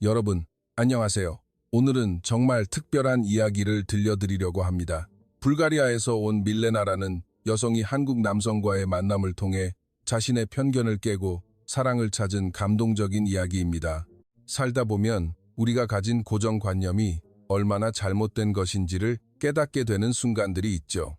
여러분, 안녕하세요. 오늘은 정말 특별한 이야기를 들려드리려고 합니다. 불가리아에서 온 밀레나라는 여성이 한국 남성과의 만남을 통해 자신의 편견을 깨고 사랑을 찾은 감동적인 이야기입니다. 살다 보면 우리가 가진 고정관념이 얼마나 잘못된 것인지를 깨닫게 되는 순간들이 있죠.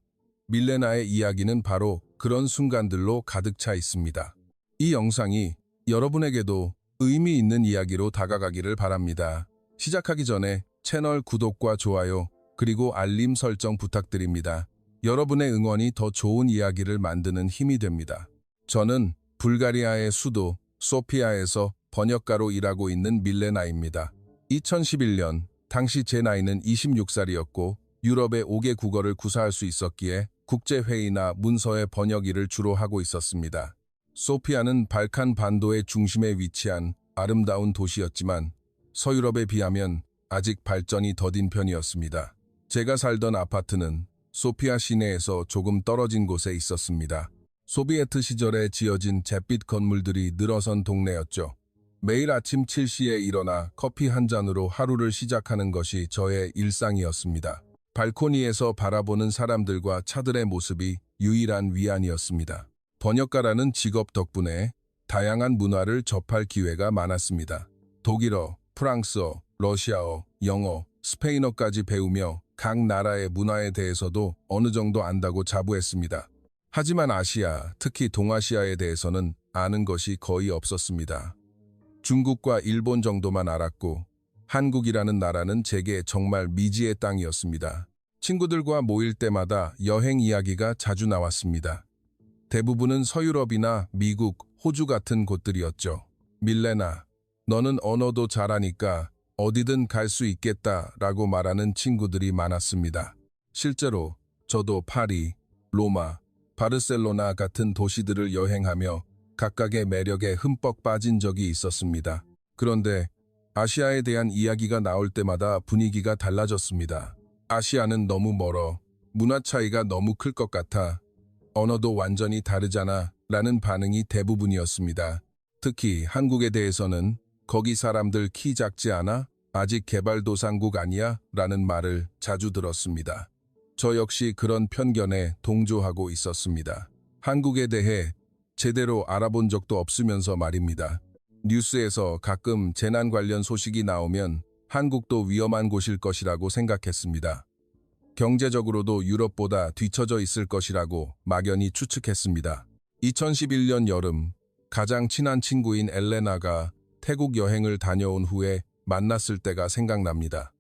밀레나의 이야기는 바로 그런 순간들로 가득 차 있습니다. 이 영상이 여러분에게도 의미 있는 이야기로 다가가기를 바랍니다. 시작하기 전에 채널 구독과 좋아요, 그리고 알림 설정 부탁드립니다. 여러분의 응원이 더 좋은 이야기를 만드는 힘이 됩니다. 저는 불가리아의 수도 소피아에서 번역가로 일하고 있는 밀레나입니다. 2011년, 당시 제 나이는 26살이었고 유럽의 5개 국어를 구사할 수 있었기에 국제회의나 문서의 번역 일을 주로 하고 있었습니다. 소피아는 발칸 반도의 중심에 위치한 아름다운 도시였지만 서유럽에 비하면 아직 발전이 더딘 편이었습니다. 제가 살던 아파트는 소피아 시내에서 조금 떨어진 곳에 있었습니다. 소비에트 시절에 지어진 잿빛 건물들이 늘어선 동네였죠. 매일 아침 7시에 일어나 커피 한 잔으로 하루를 시작하는 것이 저의 일상이었습니다. 발코니에서 바라보는 사람들과 차들의 모습이 유일한 위안이었습니다. 번역가라는 직업 덕분에 다양한 문화를 접할 기회가 많았습니다. 독일어, 프랑스어, 러시아어, 영어, 스페인어까지 배우며 각 나라의 문화에 대해서도 어느 정도 안다고 자부했습니다. 하지만 아시아, 특히 동아시아에 대해서는 아는 것이 거의 없었습니다. 중국과 일본 정도만 알았고 한국이라는 나라는 제게 정말 미지의 땅이었습니다. 친구들과 모일 때마다 여행 이야기가 자주 나왔습니다. 대부분은 서유럽이나 미국, 호주 같은 곳들이었죠. 밀레나, 너는 언어도 잘하니까 어디든 갈 수 있겠다라고 말하는 친구들이 많았습니다. 실제로 저도 파리, 로마, 바르셀로나 같은 도시들을 여행하며 각각의 매력에 흠뻑 빠진 적이 있었습니다. 그런데 아시아에 대한 이야기가 나올 때마다 분위기가 달라졌습니다. 아시아는 너무 멀어, 문화 차이가 너무 클 것 같아, 언어도 완전히 다르잖아 라는 반응이 대부분이었습니다. 특히 한국에 대해서는 거기 사람들 키 작지 않아? 아직 개발도상국 아니야? 라는 말을 자주 들었습니다. 저 역시 그런 편견에 동조하고 있었습니다. 한국에 대해 제대로 알아본 적도 없으면서 말입니다. 뉴스에서 가끔 재난 관련 소식이 나오면 한국도 위험한 곳일 것이라고 생각했습니다. 경제적으로도 유럽보다 뒤처져 있을 것이라고 막연히 추측했습니다. 2011년 여름, 가장 친한 친구인 엘레나가 태국 여행을 다녀온 후에 만났을 때가 생각납니다.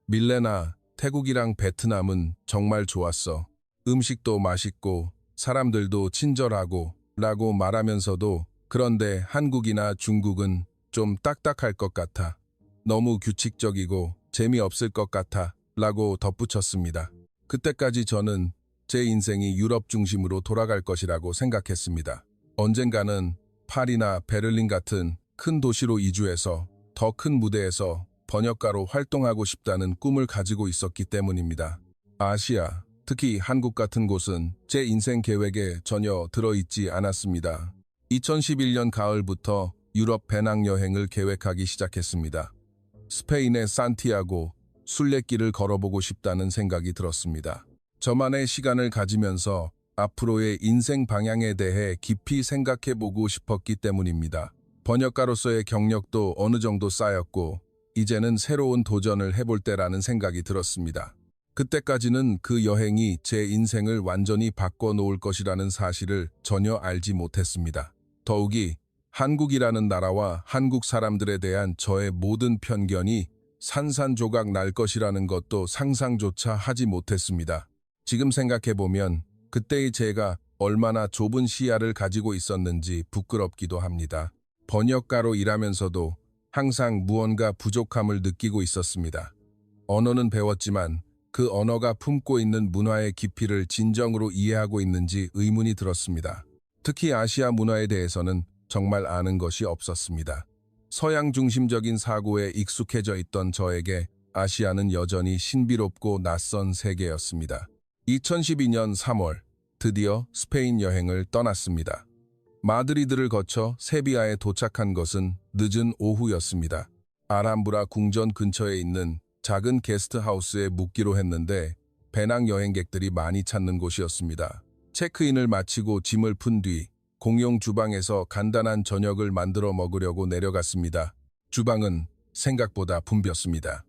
밀레나, 태국이랑 베트남은 정말 좋았어. 음식도 맛있고 사람들도 친절하고 라고 말하면서도 그런데 한국이나 중국은 좀 딱딱할 것 같아. 너무 규칙적이고 재미없을 것 같아 라고 덧붙였습니다. 그때까지 저는 제 인생이 유럽 중심으로 돌아갈 것이라고 생각했습니다. 언젠가는 파리나 베를린 같은 큰 도시로 이주해서 더 큰 무대에서 번역가로 활동하고 싶다는 꿈을 가지고 있었기 때문입니다. 아시아, 특히 한국 같은 곳은 제 인생 계획에 전혀 들어있지 않았습니다. 2011년 가을부터 유럽 배낭여행을 계획하기 시작했습니다. 스페인의 산티아고, 순례길을 걸어보고 싶다는 생각이 들었습니다. 저만의 시간을 가지면서 앞으로의 인생 방향에 대해 깊이 생각해보고 싶었기 때문입니다. 번역가로서의 경력도 어느 정도 쌓였고 이제는 새로운 도전을 해볼 때라는 생각이 들었습니다. 그때까지는 그 여행이 제 인생을 완전히 바꿔놓을 것이라는 사실을 전혀 알지 못했습니다. 더욱이 한국이라는 나라와 한국 사람들에 대한 저의 모든 편견이 산산조각 날 것이라는 것도 상상조차 하지 못했습니다. 지금 생각해보면 그때의 제가 얼마나 좁은 시야를 가지고 있었는지 부끄럽기도 합니다. 번역가로 일하면서도 항상 무언가 부족함을 느끼고 있었습니다. 언어는 배웠지만 그 언어가 품고 있는 문화의 깊이를 진정으로 이해하고 있는지 의문이 들었습니다. 특히 아시아 문화에 대해서는 정말 아는 것이 없었습니다. 서양 중심적인 사고에 익숙해져 있던 저에게 아시아는 여전히 신비롭고 낯선 세계였습니다. 2012년 3월, 드디어 스페인 여행을 떠났습니다. 마드리드를 거쳐 세비야에 도착한 것은 늦은 오후였습니다. 알함브라 궁전 근처에 있는 작은 게스트하우스에 묵기로 했는데 배낭 여행객들이 많이 찾는 곳이었습니다. 체크인을 마치고 짐을 푼 뒤 공용 주방에서 간단한 저녁을 만들어 먹으려고 내려갔습니다. 주방은 생각보다 붐볐습니다.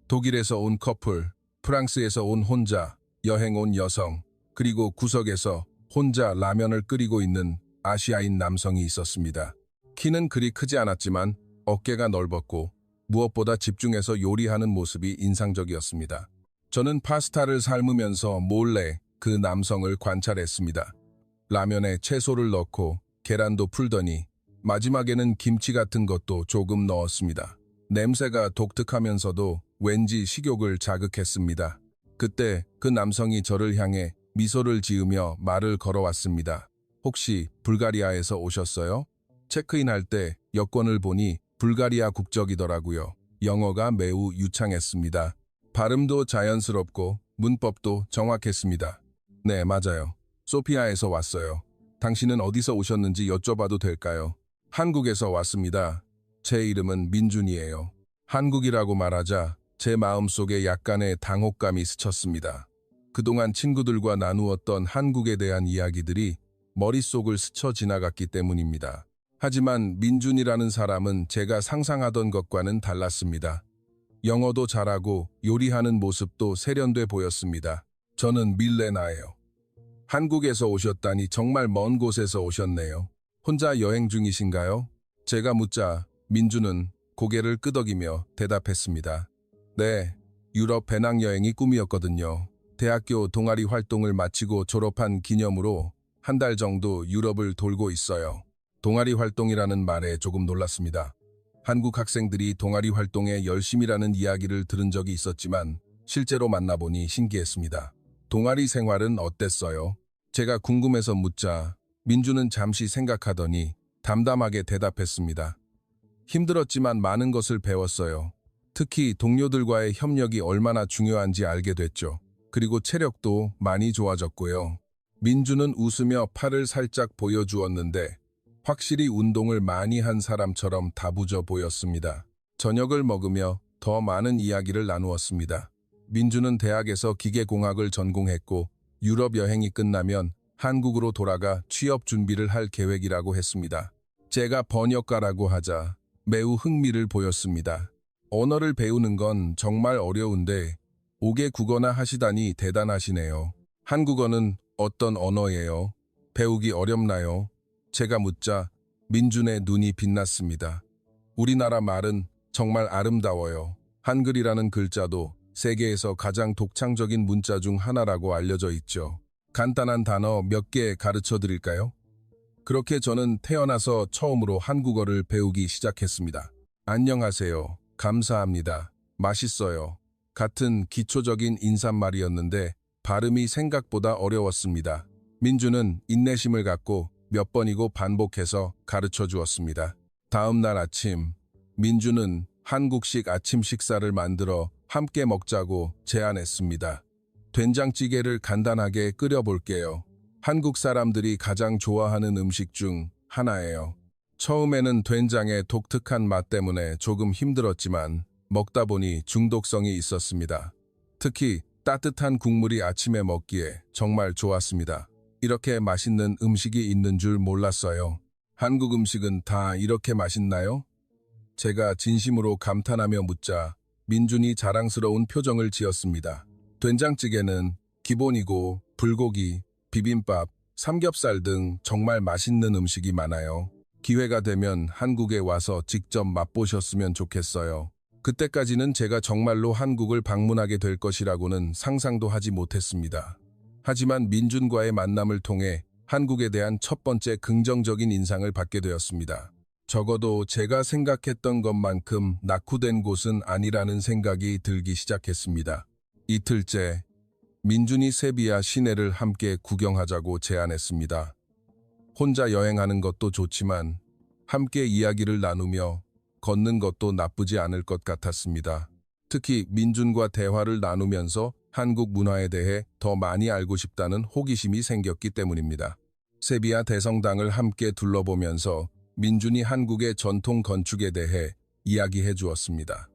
독일에서 온 커플, 프랑스에서 온 혼자, 여행 온 여성, 그리고 구석에서 혼자 라면을 끓이고 있는 아시아인 남성이 있었습니다. 키는 그리 크지 않았지만 어깨가 넓었고 무엇보다 집중해서 요리하는 모습이 인상적이었습니다. 저는 파스타를 삶으면서 몰래 그 남성을 관찰했습니다. 라면에 채소를 넣고 계란도 풀더니 마지막에는 김치 같은 것도 조금 넣었습니다. 냄새가 독특하면서도 왠지 식욕을 자극했습니다. 그때 그 남성이 저를 향해 미소를 지으며 말을 걸어왔습니다. 혹시 불가리아에서 오셨어요? 체크인할 때 여권을 보니 불가리아 국적이더라고요. 영어가 매우 유창했습니다. 발음도 자연스럽고 문법도 정확했습니다. 네, 맞아요. 소피아에서 왔어요. 당신은 어디서 오셨는지 여쭤봐도 될까요? 한국에서 왔습니다. 제 이름은 민준이에요. 한국이라고 말하자 제 마음속에 약간의 당혹감이 스쳤습니다. 그동안 친구들과 나누었던 한국에 대한 이야기들이 머릿속을 스쳐 지나갔기 때문입니다. 하지만 민준이라는 사람은 제가 상상하던 것과는 달랐습니다. 영어도 잘하고 요리하는 모습도 세련돼 보였습니다. 저는 밀레나예요. 한국에서 오셨다니 정말 먼 곳에서 오셨네요. 혼자 여행 중이신가요? 제가 묻자 민준은 고개를 끄덕이며 대답했습니다. 네, 유럽 배낭여행이 꿈이었거든요. 대학교 동아리 활동을 마치고 졸업한 기념으로 한 달 정도 유럽을 돌고 있어요. 동아리 활동이라는 말에 조금 놀랐습니다. 한국 학생들이 동아리 활동에 열심이라는 이야기를 들은 적이 있었지만 실제로 만나보니 신기했습니다. 동아리 생활은 어땠어요? 제가 궁금해서 묻자 민주는 잠시 생각하더니 담담하게 대답했습니다. 힘들었지만 많은 것을 배웠어요. 특히 동료들과의 협력이 얼마나 중요한지 알게 됐죠. 그리고 체력도 많이 좋아졌고요. 민주는 웃으며 팔을 살짝 보여주었는데 확실히 운동을 많이 한 사람처럼 다부져 보였습니다. 저녁을 먹으며 더 많은 이야기를 나누었습니다. 민주는 대학에서 기계공학을 전공했고 유럽 여행이 끝나면 한국으로 돌아가 취업 준비를 할 계획이라고 했습니다. 제가 번역가라고 하자 매우 흥미를 보였습니다. 언어를 배우는 건 정말 어려운데 5개 국어나 하시다니 대단하시네요. 한국어는 어떤 언어예요? 배우기 어렵나요? 제가 묻자 민준의 눈이 빛났습니다. 우리나라 말은 정말 아름다워요. 한글이라는 글자도 세계에서 가장 독창적인 문자 중 하나라고 알려져 있죠. 간단한 단어 몇 개 가르쳐 드릴까요? 그렇게 저는 태어나서 처음으로 한국어를 배우기 시작했습니다. 안녕하세요. 감사합니다. 맛있어요. 같은 기초적인 인사말이었는데 발음이 생각보다 어려웠습니다. 민주는 인내심을 갖고 몇 번이고 반복해서 가르쳐 주었습니다. 다음 날 아침, 민주는 한국식 아침 식사를 만들어 함께 먹자고 제안했습니다. 된장찌개를 간단하게 끓여볼게요. 한국 사람들이 가장 좋아하는 음식 중 하나예요. 처음에는 된장의 독특한 맛 때문에 조금 힘들었지만 먹다 보니 중독성이 있었습니다. 특히 따뜻한 국물이 아침에 먹기에 정말 좋았습니다. 이렇게 맛있는 음식이 있는 줄 몰랐어요. 한국 음식은 다 이렇게 맛있나요? 제가 진심으로 감탄하며 묻자 민준이 자랑스러운 표정을 지었습니다. 된장찌개는 기본이고 불고기, 비빔밥, 삼겹살 등 정말 맛있는 음식이 많아요. 기회가 되면 한국에 와서 직접 맛보셨으면 좋겠어요. 그때까지는 제가 정말로 한국을 방문하게 될 것이라고는 상상도 하지 못했습니다. 하지만 민준과의 만남을 통해 한국에 대한 첫 번째 긍정적인 인상을 받게 되었습니다. 적어도 제가 생각했던 것만큼 낙후된 곳은 아니라는 생각이 들기 시작했습니다. 이틀째, 민준이 세비야 시내를 함께 구경하자고 제안했습니다. 혼자 여행하는 것도 좋지만 함께 이야기를 나누며 걷는 것도 나쁘지 않을 것 같았습니다. 특히 민준과 대화를 나누면서 한국 문화에 대해 더 많이 알고 싶다는 호기심이 생겼기 때문입니다. 세비야 대성당을 함께 둘러보면서 민준이 한국의 전통 건축에 대해 이야기해 주었습니다.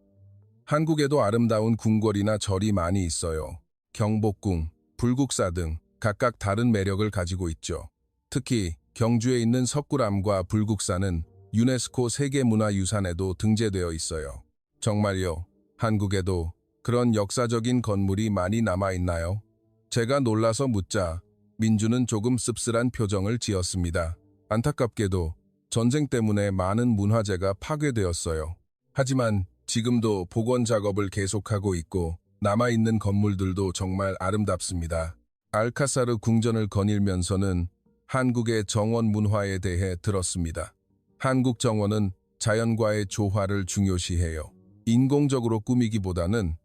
한국에도 아름다운 궁궐이나 절이 많이 있어요. 경복궁, 불국사 등 각각 다른 매력을 가지고 있죠. 특히 경주에 있는 석굴암과 불국사는 유네스코 세계문화유산에도 등재되어 있어요. 정말요, 한국에도 그런 역사적인 건물이 많이 남아있나요? 제가 놀라서 묻자 민주는 조금 씁쓸한 표정을 지었습니다. 안타깝게도 전쟁 때문에 많은 문화재가 파괴되었어요. 하지만 지금도 복원 작업을 계속하고 있고 남아있는 건물들도 정말 아름답습니다. 알카사르 궁전을 거닐면서는 한국의 정원 문화에 대해 들었습니다. 한국 정원은 자연과의 조화를 중요시해요. 인공적으로 꾸미기보다는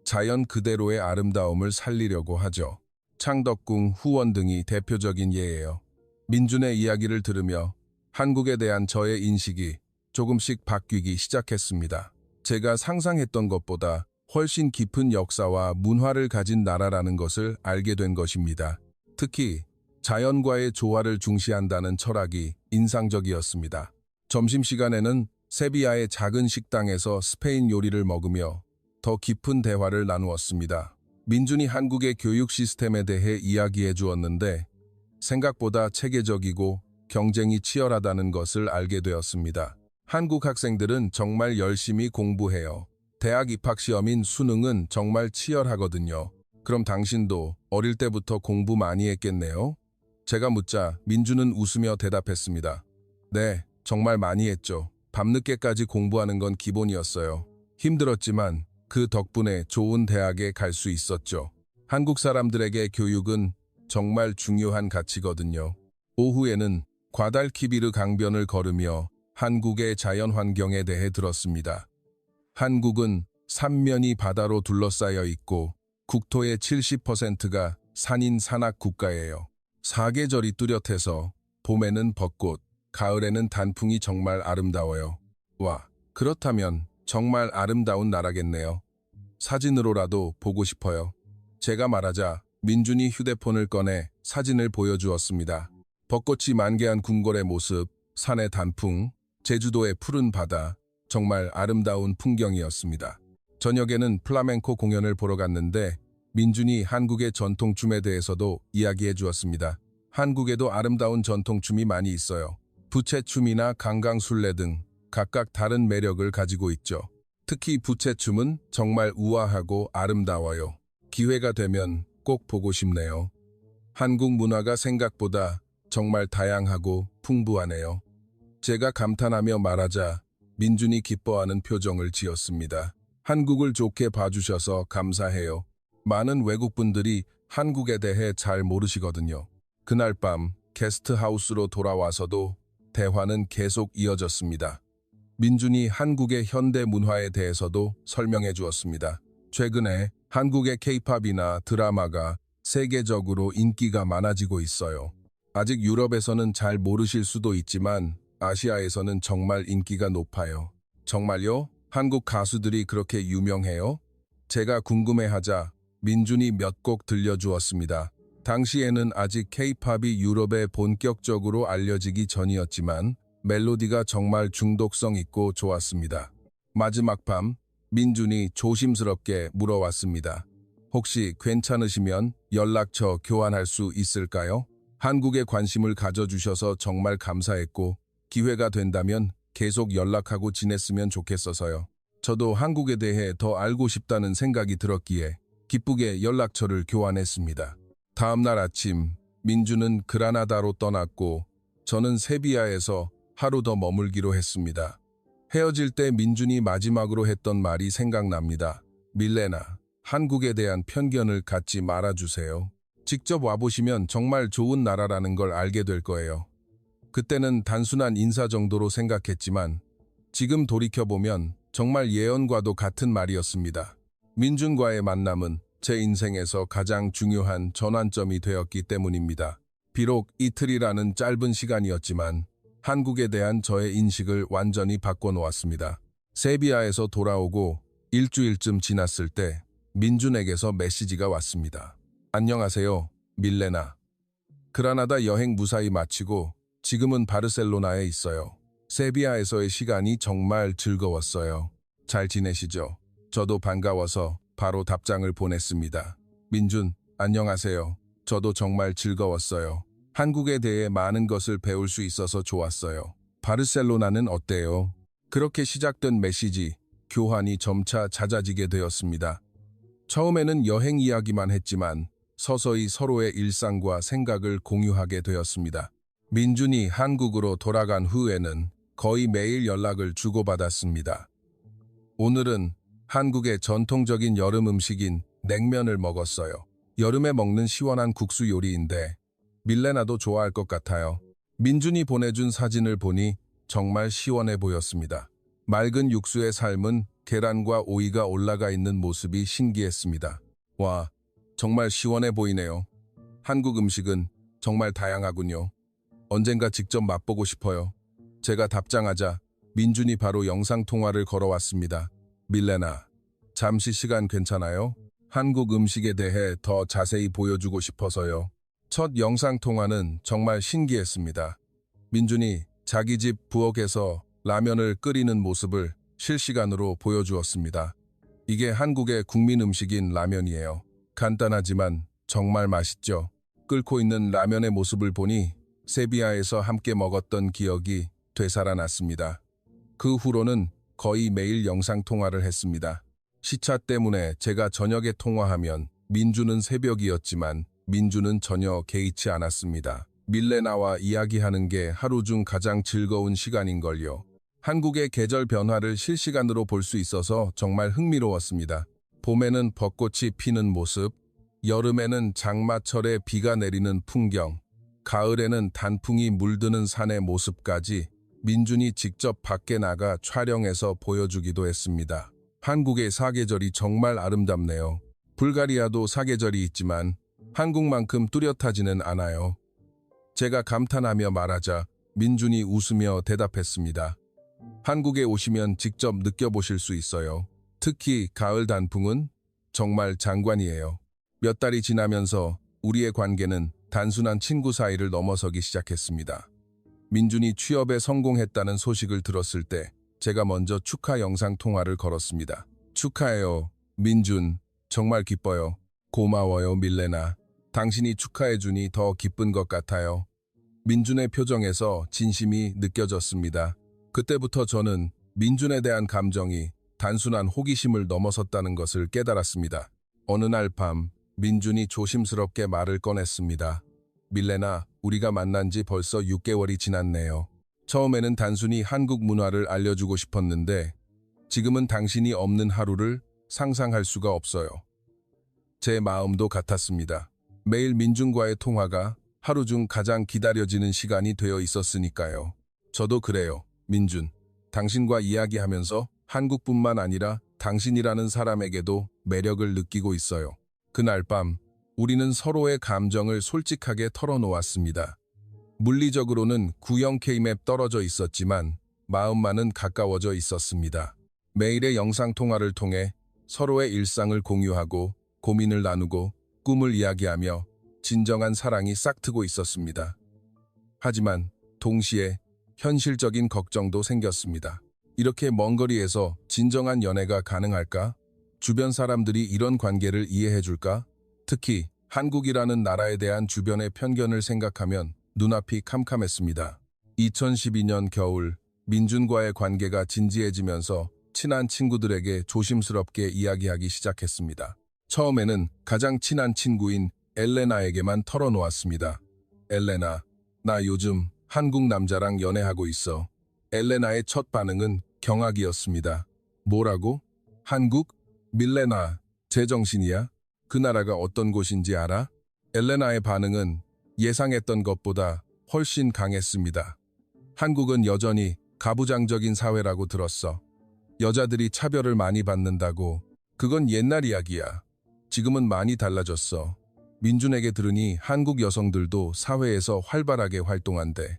자연 그대로의 아름다움을 살리려고 하죠. 창덕궁, 후원 등이 대표적인 예예요. 민준의 이야기를 들으며 한국에 대한 저의 인식이 조금씩 바뀌기 시작했습니다. 제가 상상했던 것보다 훨씬 깊은 역사와 문화를 가진 나라라는 것을 알게 된 것입니다. 특히 자연과의 조화를 중시한다는 철학이 인상적이었습니다. 점심시간에는 세비야의 작은 식당에서 스페인 요리를 먹으며 더 깊은 대화를 나누었습니다. 민준이 한국의 교육 시스템에 대해 이야기해 주었는데 생각보다 체계적이고 경쟁이 치열하다는 것을 알게 되었습니다. 한국 학생들은 정말 열심히 공부해요. 대학 입학 시험인 수능은 정말 치열하거든요. 그럼 당신도 어릴 때부터 공부 많이 했겠네요? 제가 묻자 민주는 웃으며 대답했습니다. 네, 정말 많이 했죠. 밤늦게까지 공부하는 건 기본이었어요. 힘들었지만 그 덕분에 좋은 대학에 갈 수 있었죠. 한국 사람들에게 교육은 정말 중요한 가치거든요. 오후에는 과달키비르 강변을 걸으며 한국의 자연 환경에 대해 들었습니다. 한국은 삼면이 바다로 둘러싸여 있고 국토의 70%가 산인 산악 국가예요. 사계절이 뚜렷해서 봄에는 벚꽃, 가을에는 단풍이 정말 아름다워요. 와, 그렇다면 정말 아름다운 나라겠네요. 사진으로라도 보고 싶어요. 제가 말하자 민준이 휴대폰을 꺼내 사진을 보여주었습니다. 벚꽃이 만개한 궁궐의 모습, 산의 단풍, 제주도의 푸른 바다, 정말 아름다운 풍경이었습니다. 저녁에는 플라멩코 공연을 보러 갔는데 민준이 한국의 전통춤에 대해서도 이야기해 주었습니다. 한국에도 아름다운 전통춤이 많이 있어요. 부채춤이나 강강술래 등 각각 다른 매력을 가지고 있죠. 특히 부채춤은 정말 우아하고 아름다워요. 기회가 되면 꼭 보고 싶네요. 한국 문화가 생각보다 정말 다양하고 풍부하네요. 제가 감탄하며 말하자 민준이 기뻐하는 표정을 지었습니다. 한국을 좋게 봐주셔서 감사해요. 많은 외국분들이 한국에 대해 잘 모르시거든요. 그날 밤 게스트하우스로 돌아와서도 대화는 계속 이어졌습니다. 민준이 한국의 현대 문화에 대해서도 설명해 주었습니다. 최근에 한국의 케이팝이나 드라마가 세계적으로 인기가 많아지고 있어요. 아직 유럽에서는 잘 모르실 수도 있지만 아시아에서는 정말 인기가 높아요. 정말요? 한국 가수들이 그렇게 유명해요? 제가 궁금해하자 민준이 몇 곡 들려주었습니다. 당시에는 아직 케이팝이 유럽에 본격적으로 알려지기 전이었지만 멜로디가 정말 중독성 있고 좋았습니다. 마지막 밤 민준이 조심스럽게 물어왔습니다. 혹시 괜찮으시면 연락처 교환할 수 있을까요? 한국에 관심을 가져주셔서 정말 감사했고 기회가 된다면 계속 연락하고 지냈으면 좋겠어서요. 저도 한국에 대해 더 알고 싶다는 생각이 들었기에 기쁘게 연락처를 교환했습니다. 다음 날 아침 민주는 그라나다로 떠났고 저는 세비야에서 하루 더 머물기로 했습니다. 헤어질 때 민준이 마지막으로 했던 말이 생각납니다. 밀레나, 한국에 대한 편견을 갖지 말아주세요. 직접 와보시면 정말 좋은 나라라는 걸 알게 될 거예요. 그때는 단순한 인사 정도로 생각했지만 지금 돌이켜보면 정말 예언과도 같은 말이었습니다. 민준과의 만남은 제 인생에서 가장 중요한 전환점이 되었기 때문입니다. 비록 이틀이라는 짧은 시간이었지만 한국에 대한 저의 인식을 완전히 바꿔놓았습니다. 세비야에서 돌아오고 일주일쯤 지났을 때 민준에게서 메시지가 왔습니다. 안녕하세요, 밀레나. 그라나다 여행 무사히 마치고 지금은 바르셀로나에 있어요. 세비야에서의 시간이 정말 즐거웠어요. 잘 지내시죠? 저도 반가워서 바로 답장을 보냈습니다. 민준, 안녕하세요. 저도 정말 즐거웠어요. 한국에 대해 많은 것을 배울 수 있어서 좋았어요. 바르셀로나는 어때요? 그렇게 시작된 메시지, 교환이 점차 잦아지게 되었습니다. 처음에는 여행 이야기만 했지만 서서히 서로의 일상과 생각을 공유하게 되었습니다. 민준이 한국으로 돌아간 후에는 거의 매일 연락을 주고받았습니다. 오늘은 한국의 전통적인 여름 음식인 냉면을 먹었어요. 여름에 먹는 시원한 국수 요리인데 밀레나도 좋아할 것 같아요. 민준이 보내준 사진을 보니 정말 시원해 보였습니다. 맑은 육수에 삶은 계란과 오이가 올라가 있는 모습이 신기했습니다. 와, 정말 시원해 보이네요. 한국 음식은 정말 다양하군요. 언젠가 직접 맛보고 싶어요. 제가 답장하자 민준이 바로 영상통화를 걸어왔습니다. 밀레나, 잠시 시간 괜찮아요? 한국 음식에 대해 더 자세히 보여주고 싶어서요. 첫 영상통화는 정말 신기했습니다. 민준이 자기 집 부엌에서 라면을 끓이는 모습을 실시간으로 보여주었습니다. 이게 한국의 국민 음식인 라면이에요. 간단하지만 정말 맛있죠. 끓고 있는 라면의 모습을 보니 세비야에서 함께 먹었던 기억이 되살아났습니다. 그 후로는 거의 매일 영상통화를 했습니다. 시차 때문에 제가 저녁에 통화하면 민주는 새벽이었지만 민주는 전혀 개의치 않았습니다. 밀레나와 이야기하는 게 하루 중 가장 즐거운 시간인걸요. 한국의 계절 변화를 실시간으로 볼 수 있어서 정말 흥미로웠습니다. 봄에는 벚꽃이 피는 모습, 여름에는 장마철에 비가 내리는 풍경, 가을에는 단풍이 물드는 산의 모습까지 민준이 직접 밖에 나가 촬영해서 보여주기도 했습니다. 한국의 사계절이 정말 아름답네요. 불가리아도 사계절이 있지만 한국만큼 뚜렷하지는 않아요. 제가 감탄하며 말하자 민준이 웃으며 대답했습니다. 한국에 오시면 직접 느껴보실 수 있어요. 특히 가을 단풍은 정말 장관이에요. 몇 달이 지나면서 우리의 관계는 단순한 친구 사이를 넘어서기 시작했습니다. 민준이 취업에 성공했다는 소식을 들었을 때 제가 먼저 축하 영상 통화를 걸었습니다. 축하해요, 민준. 정말 기뻐요. 고마워요, 밀레나. 당신이 축하해주니 더 기쁜 것 같아요. 민준의 표정에서 진심이 느껴졌습니다. 그때부터 저는 민준에 대한 감정이 단순한 호기심을 넘어섰다는 것을 깨달았습니다. 어느 날 밤, 민준이 조심스럽게 말을 꺼냈습니다. 밀레나, 우리가 만난 지 벌써 6개월이 지났네요. 처음에는 단순히 한국 문화를 알려주고 싶었는데 지금은 당신이 없는 하루를 상상할 수가 없어요. 제 마음도 같았습니다. 매일 민준과의 통화가 하루 중 가장 기다려지는 시간이 되어 있었으니까요. 저도 그래요, 민준. 당신과 이야기하면서 한국뿐만 아니라 당신이라는 사람에게도 매력을 느끼고 있어요. 그날 밤, 우리는 서로의 감정을 솔직하게 털어놓았습니다. 물리적으로는 구형 K맵 떨어져 있었지만 마음만은 가까워져 있었습니다. 매일의 영상통화를 통해 서로의 일상을 공유하고 고민을 나누고 꿈을 이야기하며 진정한 사랑이 싹트고 있었습니다. 하지만 동시에 현실적인 걱정도 생겼습니다. 이렇게 먼 거리에서 진정한 연애가 가능할까? 주변 사람들이 이런 관계를 이해해줄까? 특히 한국이라는 나라에 대한 주변의 편견을 생각하면 눈앞이 캄캄했습니다. 2012년 겨울, 민준과의 관계가 진지해지면서 친한 친구들에게 조심스럽게 이야기하기 시작했습니다. 처음에는 가장 친한 친구인 엘레나에게만 털어놓았습니다. 엘레나, 나 요즘 한국 남자랑 연애하고 있어. 엘레나의 첫 반응은 경악이었습니다. 뭐라고? 한국? 밀레나, 제정신이야? 그 나라가 어떤 곳인지 알아? 엘레나의 반응은 예상했던 것보다 훨씬 강했습니다. 한국은 여전히 가부장적인 사회라고 들었어. 여자들이 차별을 많이 받는다고. 그건 옛날 이야기야. 지금은 많이 달라졌어. 민준에게 들으니 한국 여성들도 사회에서 활발하게 활동한대.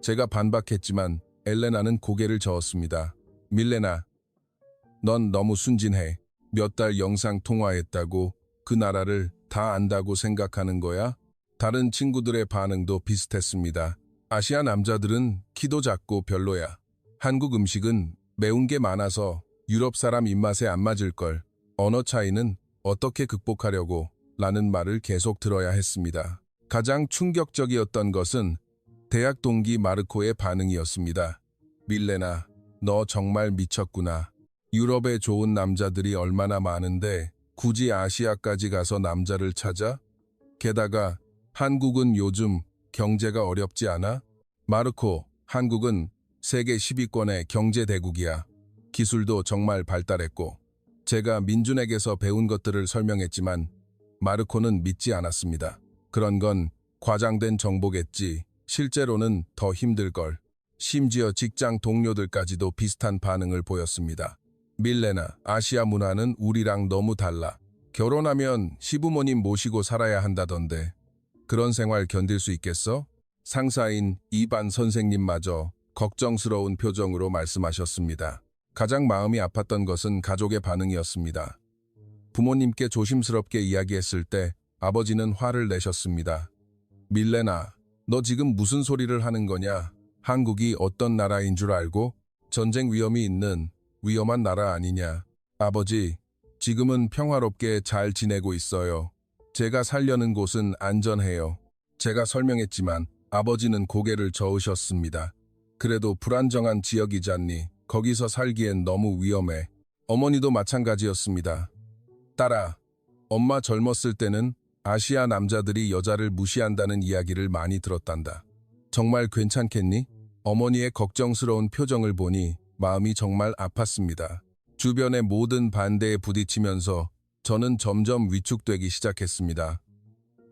제가 반박했지만 엘레나는 고개를 저었습니다. 밀레나, 넌 너무 순진해. 몇 달 영상 통화했다고 그 나라를 다 안다고 생각하는 거야? 다른 친구들의 반응도 비슷했습니다. 아시아 남자들은 키도 작고 별로야. 한국 음식은 매운 게 많아서 유럽 사람 입맛에 안 맞을걸. 언어 차이는 어떻게 극복하려고? 라는 말을 계속 들어야 했습니다. 가장 충격적이었던 것은 대학 동기 마르코의 반응이었습니다. 밀레나, 너 정말 미쳤구나. 유럽에 좋은 남자들이 얼마나 많은데 굳이 아시아까지 가서 남자를 찾아? 게다가 한국은 요즘 경제가 어렵지 않아? 마르코, 한국은 세계 10위권의 경제 대국이야. 기술도 정말 발달했고. 제가 민준에게서 배운 것들을 설명했지만 마르코는 믿지 않았습니다. 그런 건 과장된 정보겠지. 실제로는 더 힘들걸. 심지어 직장 동료들까지도 비슷한 반응을 보였습니다. 밀레나, 아시아 문화는 우리랑 너무 달라. 결혼하면 시부모님 모시고 살아야 한다던데. 그런 생활 견딜 수 있겠어? 상사인 이반 선생님마저 걱정스러운 표정으로 말씀하셨습니다. 가장 마음이 아팠던 것은 가족의 반응이었습니다. 부모님께 조심스럽게 이야기했을 때 아버지는 화를 내셨습니다. 밀레나, 너 지금 무슨 소리를 하는 거냐? 한국이 어떤 나라인 줄 알고? 전쟁 위험이 있는 위험한 나라 아니냐? 아버지, 지금은 평화롭게 잘 지내고 있어요. 제가 살려는 곳은 안전해요. 제가 설명했지만 아버지는 고개를 저으셨습니다. 그래도 불안정한 지역이잖니. 거기서 살기엔 너무 위험해. 어머니도 마찬가지였습니다. 딸아, 엄마 젊었을 때는 아시아 남자들이 여자를 무시한다는 이야기를 많이 들었단다. 정말 괜찮겠니? 어머니의 걱정스러운 표정을 보니 마음이 정말 아팠습니다. 주변의 모든 반대에 부딪히면서 저는 점점 위축되기 시작했습니다.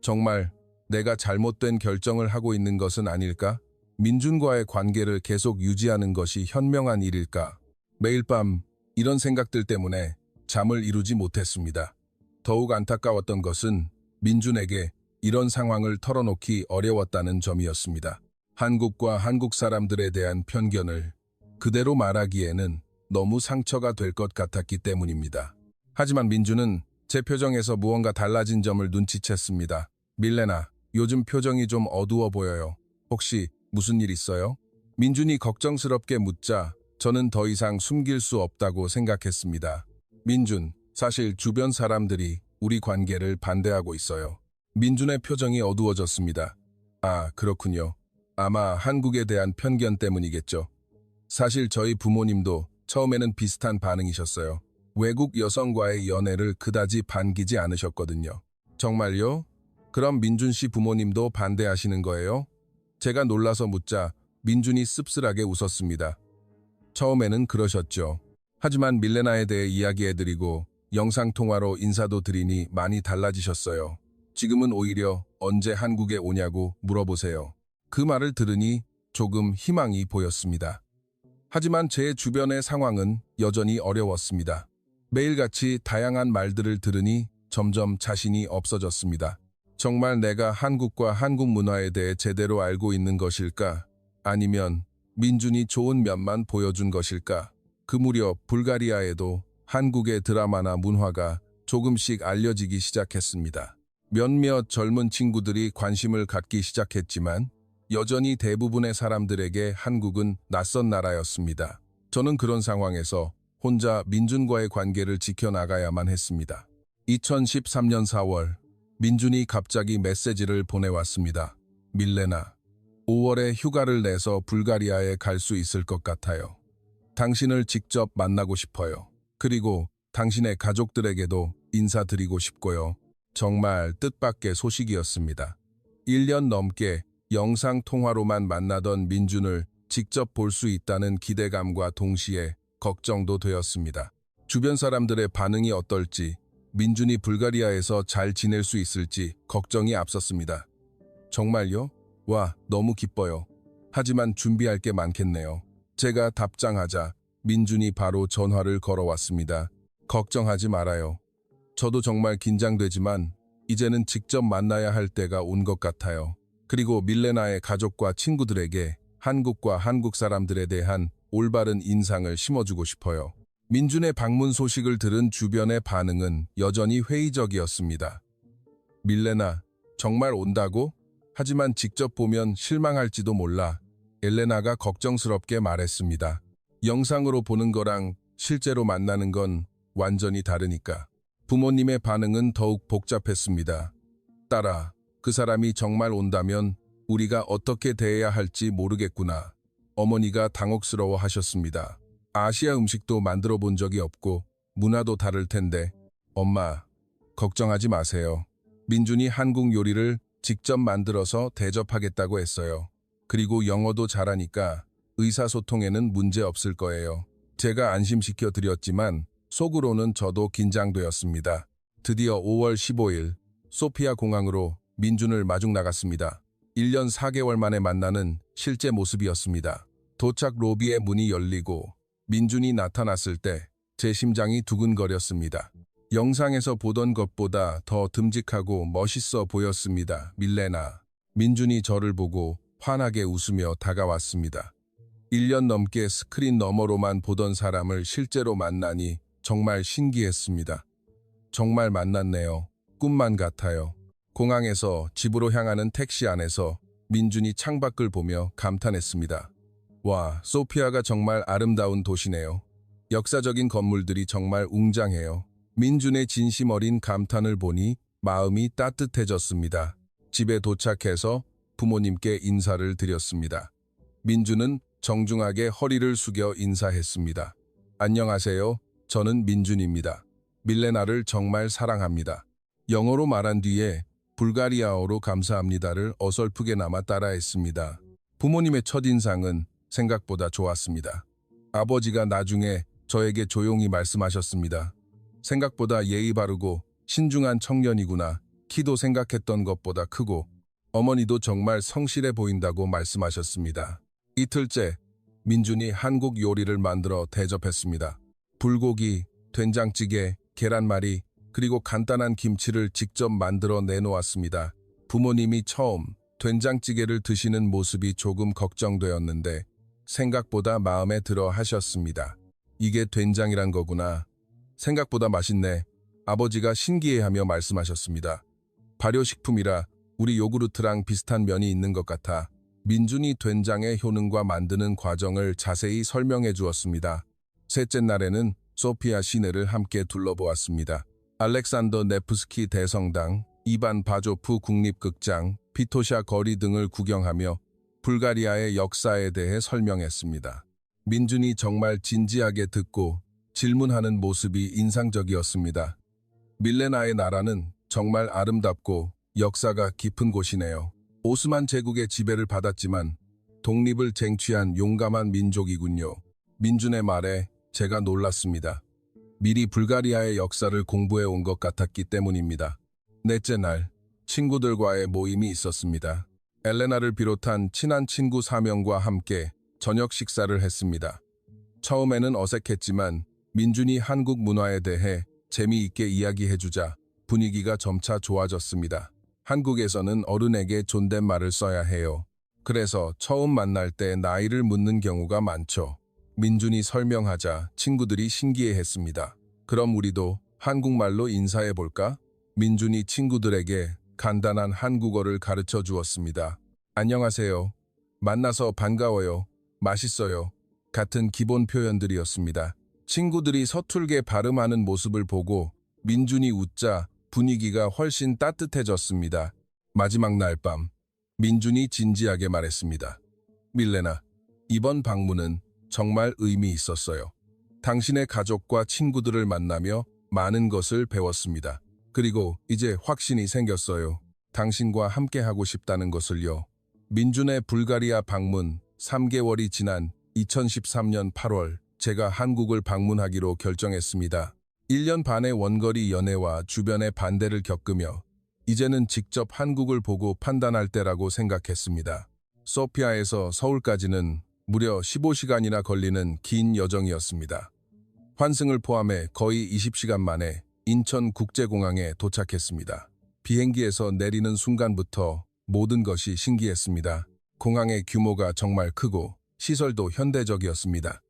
정말 내가 잘못된 결정을 하고 있는 것은 아닐까? 민준과의 관계를 계속 유지하는 것이 현명한 일일까? 매일 밤 이런 생각들 때문에 잠을 이루지 못했습니다. 더욱 안타까웠던 것은 민준에게 이런 상황을 털어놓기 어려웠다는 점이었습니다. 한국과 한국 사람들에 대한 편견을 그대로 말하기에는 너무 상처가 될 것 같았기 때문입니다. 하지만 민준은 제 표정에서 무언가 달라진 점을 눈치챘습니다. 밀레나, 요즘 표정이 좀 어두워 보여요. 혹시 무슨 일 있어요? 민준이 걱정스럽게 묻자 저는 더 이상 숨길 수 없다고 생각했습니다. 민준, 사실 주변 사람들이 우리 관계를 반대하고 있어요. 민준의 표정이 어두워졌습니다. 아, 그렇군요. 아마 한국에 대한 편견 때문이겠죠. 사실 저희 부모님도 처음에는 비슷한 반응이셨어요. 외국 여성과의 연애를 그다지 반기지 않으셨거든요. 정말요? 그럼 민준 씨 부모님도 반대하시는 거예요? 제가 놀라서 묻자 민준이 씁쓸하게 웃었습니다. 처음에는 그러셨죠. 하지만 밀레나에 대해 이야기해드리고 영상통화로 인사도 드리니 많이 달라지셨어요. 지금은 오히려 언제 한국에 오냐고 물어보세요. 그 말을 들으니 조금 희망이 보였습니다. 하지만 제 주변의 상황은 여전히 어려웠습니다. 매일같이 다양한 말들을 들으니 점점 자신이 없어졌습니다. 정말 내가 한국과 한국 문화에 대해 제대로 알고 있는 것일까? 아니면 민준이 좋은 면만 보여준 것일까? 그 무렵 불가리아에도 한국의 드라마나 문화가 조금씩 알려지기 시작했습니다. 몇몇 젊은 친구들이 관심을 갖기 시작했지만 여전히 대부분의 사람들에게 한국은 낯선 나라였습니다. 저는 그런 상황에서 혼자 민준과의 관계를 지켜나가야만 했습니다. 2013년 4월, 민준이 갑자기 메시지를 보내왔습니다. 밀레나, 5월에 휴가를 내서 불가리아에 갈 수 있을 것 같아요. 당신을 직접 만나고 싶어요. 그리고 당신의 가족들에게도 인사드리고 싶고요. 정말 뜻밖의 소식이었습니다. 1년 넘게 영상통화로만 만나던 민준을 직접 볼 수 있다는 기대감과 동시에 걱정도 되었습니다. 주변 사람들의 반응이 어떨지, 민준이 불가리아에서 잘 지낼 수 있을지 걱정이 앞섰습니다. 정말요? 와, 너무 기뻐요. 하지만 준비할 게 많겠네요. 제가 답장하자 민준이 바로 전화를 걸어왔습니다. 걱정하지 말아요. 저도 정말 긴장되지만 이제는 직접 만나야 할 때가 온 것 같아요. 그리고 밀레나의 가족과 친구들에게 한국과 한국 사람들에 대한 올바른 인상을 심어주고 싶어요. 민준의 방문 소식을 들은 주변의 반응은 여전히 회의적이었습니다. 밀레나, 정말 온다고? 하지만 직접 보면 실망할지도 몰라 엘레나가 걱정스럽게 말했습니다. 영상으로 보는 거랑 실제로 만나는 건 완전히 다르니까. 부모님의 반응은 더욱 복잡했습니다. 딸아, 그 사람이 정말 온다면 우리가 어떻게 대해야 할지 모르겠구나. 어머니가 당혹스러워 하셨습니다. 아시아 음식도 만들어 본 적이 없고 문화도 다를 텐데. 엄마, 걱정하지 마세요. 민준이 한국 요리를 직접 만들어서 대접하겠다고 했어요. 그리고 영어도 잘하니까 의사소통에는 문제 없을 거예요. 제가 안심시켜 드렸지만 속으로는 저도 긴장되었습니다. 드디어 5월 15일 소피아 공항으로 민준을 마중 나갔습니다. 1년 4개월 만에 만나는 실제 모습이었습니다. 도착 로비의 문이 열리고 민준이 나타났을 때 제 심장이 두근거렸습니다. 영상에서 보던 것보다 더 듬직하고 멋있어 보였습니다. 밀레나. 민준이 저를 보고 환하게 웃으며 다가왔습니다. 1년 넘게 스크린 너머로만 보던 사람을 실제로 만나니 정말 신기했습니다. 정말 만났네요. 꿈만 같아요. 공항에서 집으로 향하는 택시 안에서 민준이 창밖을 보며 감탄했습니다. 와, 소피아가 정말 아름다운 도시네요. 역사적인 건물들이 정말 웅장해요. 민준의 진심 어린 감탄을 보니 마음이 따뜻해졌습니다. 집에 도착해서 부모님께 인사를 드렸습니다. 민준은 정중하게 허리를 숙여 인사했습니다. 안녕하세요. 저는 민준입니다. 밀레나를 정말 사랑합니다. 영어로 말한 뒤에 불가리아어로 감사합니다를 어설프게나마 따라했습니다. 부모님의 첫인상은 생각보다 좋았습니다. 아버지가 나중에 저에게 조용히 말씀하셨습니다. 생각보다 예의 바르고 신중한 청년이구나. 키도 생각했던 것보다 크고 어머니도 정말 성실해 보인다고 말씀하셨습니다. 이틀째 민준이 한국 요리를 만들어 대접했습니다. 불고기, 된장찌개, 계란말이, 그리고 간단한 김치를 직접 만들어 내놓았습니다. 부모님이 처음 된장찌개를 드시는 모습이 조금 걱정되었는데 생각보다 마음에 들어 하셨습니다. 이게 된장이란 거구나. 생각보다 맛있네. 아버지가 신기해하며 말씀하셨습니다. 발효식품이라 우리 요구르트랑 비슷한 면이 있는 것 같아. 민준이 된장의 효능과 만드는 과정을 자세히 설명해 주었습니다. 셋째 날에는 소피아 시내를 함께 둘러보았습니다. 알렉산더 네프스키 대성당, 이반 바조프 국립극장, 비토샤 거리 등을 구경하며 불가리아의 역사에 대해 설명했습니다. 민준이 정말 진지하게 듣고 질문하는 모습이 인상적이었습니다. 밀레나의 나라는 정말 아름답고 역사가 깊은 곳이네요. 오스만 제국의 지배를 받았지만 독립을 쟁취한 용감한 민족이군요. 민준의 말에 제가 놀랐습니다. 미리 불가리아의 역사를 공부해 온 것 같았기 때문입니다. 넷째 날, 친구들과의 모임이 있었습니다. 엘레나를 비롯한 친한 친구 4명과 함께 저녁 식사를 했습니다. 처음에는 어색했지만 민준이 한국 문화에 대해 재미있게 이야기해주자 분위기가 점차 좋아졌습니다. 한국에서는 어른에게 존댓말을 써야 해요. 그래서 처음 만날 때 나이를 묻는 경우가 많죠. 민준이 설명하자 친구들이 신기해했습니다. 그럼 우리도 한국말로 인사해볼까? 민준이 친구들에게 간단한 한국어를 가르쳐 주었습니다. 안녕하세요. 만나서 반가워요. 맛있어요. 같은 기본 표현들이었습니다. 친구들이 서툴게 발음하는 모습을 보고 민준이 웃자 분위기가 훨씬 따뜻해졌습니다. 마지막 날 밤, 민준이 진지하게 말했습니다. 밀레나, 이번 방문은 정말 의미 있었어요. 당신의 가족과 친구들을 만나며 많은 것을 배웠습니다. 그리고 이제 확신이 생겼어요. 당신과 함께 하고 싶다는 것을요. 민준의 불가리아 방문 3개월이 지난 2013년 8월 제가 한국을 방문하기로 결정했습니다. 1년 반의 원거리 연애와 주변의 반대를 겪으며 이제는 직접 한국을 보고 판단할 때라고 생각했습니다. 소피아에서 서울까지는 무려 15시간이나 걸리는 긴 여정이었습니다. 환승을 포함해 거의 20시간 만에 인천국제공항에 도착했습니다. 비행기에서 내리는 순간부터 모든 것이 신기했습니다. 공항의 규모가 정말 크고 시설도 현대적이었습니다.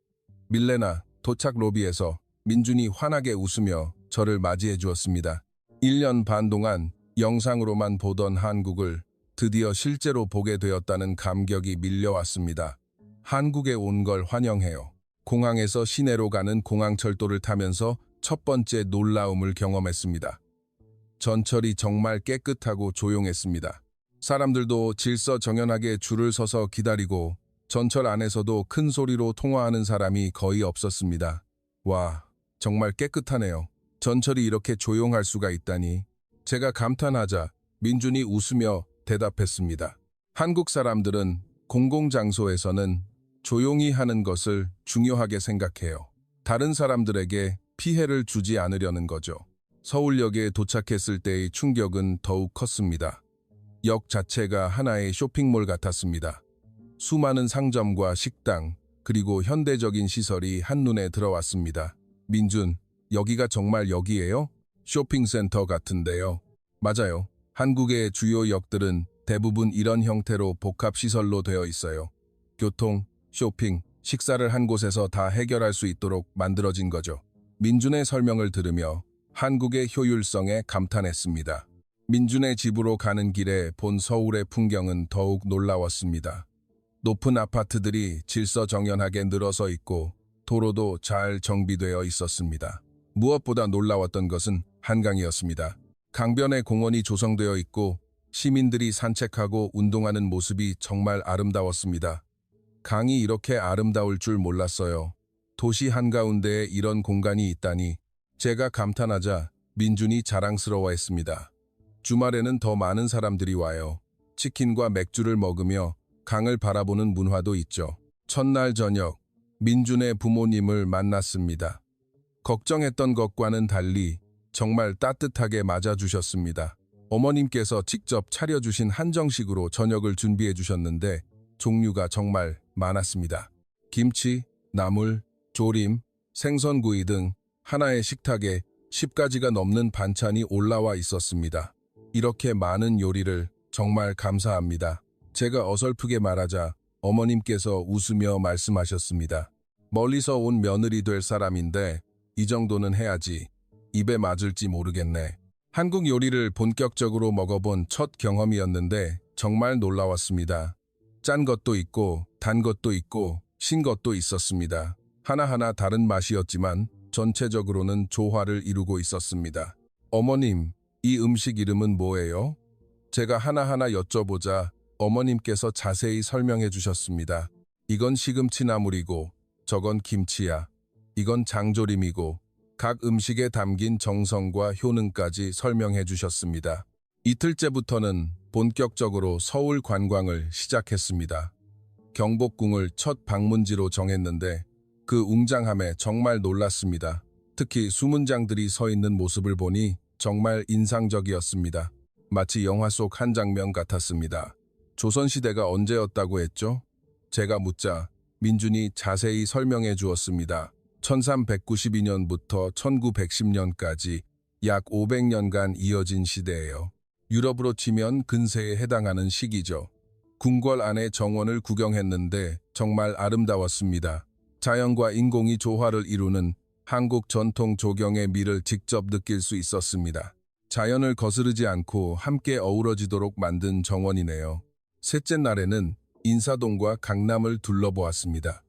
밀레나, 도착 로비에서 민준이 환하게 웃으며 저를 맞이해 주었습니다. 1년 반 동안 영상으로만 보던 한국을 드디어 실제로 보게 되었다는 감격이 밀려왔습니다. 한국에 온 걸 환영해요. 공항에서 시내로 가는 공항철도를 타면서 첫 번째 놀라움을 경험했습니다. 전철이 정말 깨끗하고 조용했습니다. 사람들도 질서정연하게 줄을 서서 기다리고 전철 안에서도 큰 소리로 통화하는 사람이 거의 없었습니다. 와, 정말 깨끗하네요. 전철이 이렇게 조용할 수가 있다니. 제가 감탄하자 민준이 웃으며 대답했습니다. 한국 사람들은 공공장소에서는 조용히 하는 것을 중요하게 생각해요. 다른 사람들에게 피해를 주지 않으려는 거죠. 서울역에 도착했을 때의 충격은 더욱 컸습니다. 역 자체가 하나의 쇼핑몰 같았습니다. 수많은 상점과 식당, 그리고 현대적인 시설이 한눈에 들어왔습니다. 민준, 여기가 정말 역이에요? 쇼핑센터 같은데요. 맞아요. 한국의 주요 역들은 대부분 이런 형태로 복합시설로 되어 있어요. 교통, 쇼핑, 식사를 한 곳에서 다 해결할 수 있도록 만들어진 거죠. 민준의 설명을 들으며 한국의 효율성에 감탄했습니다. 민준의 집으로 가는 길에 본 서울의 풍경은 더욱 놀라웠습니다. 높은 아파트들이 질서정연하게 늘어서 있고 도로도 잘 정비되어 있었습니다. 무엇보다 놀라웠던 것은 한강이었습니다. 강변에 공원이 조성되어 있고 시민들이 산책하고 운동하는 모습이 정말 아름다웠습니다. 강이 이렇게 아름다울 줄 몰랐어요. 도시 한가운데에 이런 공간이 있다니. 제가 감탄하자 민준이 자랑스러워했습니다. 주말에는 더 많은 사람들이 와요. 치킨과 맥주를 먹으며 강을 바라보는 문화도 있죠. 첫날 저녁, 민준의 부모님을 만났습니다. 걱정했던 것과는 달리 정말 따뜻하게 맞아주셨습니다. 어머님께서 직접 차려주신 한정식으로 저녁을 준비해 주셨는데 종류가 정말 많았습니다. 김치, 나물, 조림, 생선구이 등 하나의 식탁에 10가지가 넘는 반찬이 올라와 있었습니다. 이렇게 많은 요리를 정말 감사합니다. 제가 어설프게 말하자 어머님께서 웃으며 말씀하셨습니다. 멀리서 온 며느리 될 사람인데 이 정도는 해야지. 입에 맞을지 모르겠네. 한국 요리를 본격적으로 먹어본 첫 경험이었는데 정말 놀라웠습니다. 짠 것도 있고 단 것도 있고 신 것도 있었습니다. 하나하나 다른 맛이었지만 전체적으로는 조화를 이루고 있었습니다. 어머님, 이 음식 이름은 뭐예요? 제가 하나하나 여쭤보자 어머님께서 자세히 설명해 주셨습니다. 이건 시금치 나물이고 저건 김치야. 이건 장조림이고 각 음식에 담긴 정성과 효능까지 설명해 주셨습니다. 이틀째부터는 본격적으로 서울 관광을 시작했습니다. 경복궁을 첫 방문지로 정했는데 그 웅장함에 정말 놀랐습니다. 특히 수문장들이 서 있는 모습을 보니 정말 인상적이었습니다. 마치 영화 속 한 장면 같았습니다. 조선시대가 언제였다고 했죠? 제가 묻자 민준이 자세히 설명해 주었습니다. 1392년부터 1910년까지 약 500년간 이어진 시대예요. 유럽으로 치면 근세에 해당하는 시기죠. 궁궐 안의 정원을 구경했는데 정말 아름다웠습니다. 자연과 인공이 조화를 이루는 한국 전통 조경의 미를 직접 느낄 수 있었습니다. 자연을 거스르지 않고 함께 어우러지도록 만든 정원이네요. 셋째 날에는 인사동과 강남을 둘러보았습니다.